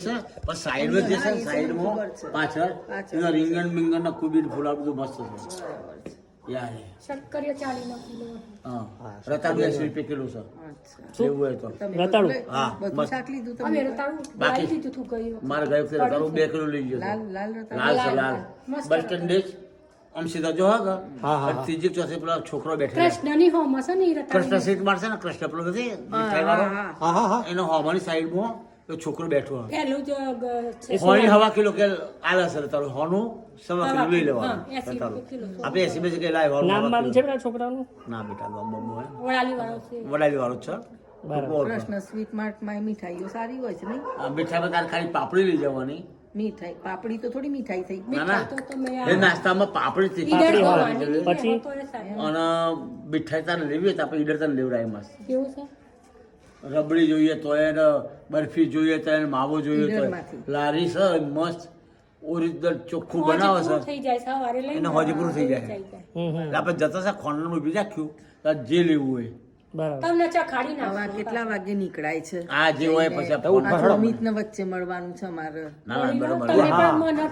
પણ સાઈડમાં જે છે ને સાઈડમાં પાછળ એના રીંગણ બિંગણ ના કુબીર ફૂલ આ બધું મસ્ત છે યાર શક્કરિયા 40 ના કિલો. હા રતાડું 80 રૂપિયા કિલો છે લેવું હોય તો રતાળું હા બધું શાક લીધું તમે? અમે રતાળું બાકી લાવી દીધું તું ગયું. મારે ગઈ વખતે રતાડું 2 કિલો લઈ ગયો લાલ લાલ રતાળું? લાલ છે લાલ મસ્ત બસ સ્ટેન્ડ આમ સીધા જો હા હા. ત્રીજી ચોથી પેલા છોકરો બેઠેલો કૃષ્ણની હોમ હશે ને ઈ કૃષ્ણ રતાળું. સીટ મારશે ને કૃષ્ણ પેલો નથી મીઠાઈ વાળો હા હા હા એનો હોવાની સાઈડમાં તો છોકરો બેઠો હોય પહેલું જ છે. હોની હવા કિલો કે આલે છે રતાળું હોનું સવા કિલો લઈ લેવાનું હા, 80 રતાળું કિલો. આપણે 80 બેસી કે લાય હોનું નામ સવા માલુમ કિલો. છે પેલા છોકરાનું ના બેટા ગમ હે વડાલી વાળો છે. વડાલી વાળો છે બરાબર. કૃષ્ણ સ્વીટ માર્ટમાં મીઠાઈઓ સારી હોય છે નહીં? આ મીઠાઈમાં તારે ખાલી પાપડી લઈ જવાની મીઠાઈ પાપડી તો થોડી મીઠાઈ થઈ. ના ના તો તમે એ નાસ્તામાં પાપડી થી ઈડર પાપડી હોય. હોવાની, ઈડર પછી? હોતો એ સારું. અને મીઠાઈ તારે લેવી હોય તો આપણે ઈડર તને લેવડાય મસ્ત કેવું છે? રબડી જોઈએ તો એને બરફી જોઈએ તો એને માવો જોઈએ તો ઈડરમાંથી. લારી છે મસ્ત ઓરિજિનલ ચોખ્ખું હોજી બનાવે પૂરું છે થઈ જાય સવારે લઈને એને હોજી પૂરું થઈ જાય. એટલે આપણે જતા છે ખોંડનું ઊભી રાખ્યું તો જે લેવું હોય બરાબર તમને ચખાડી આવા નાખો. કેટલા વાગે નીકળાય છે? આ જે હોય પછી આપણે આ અમિતને વચ્ચે મળવાનું છે અમારે. ના ના બરોબર તમે હા પણ મને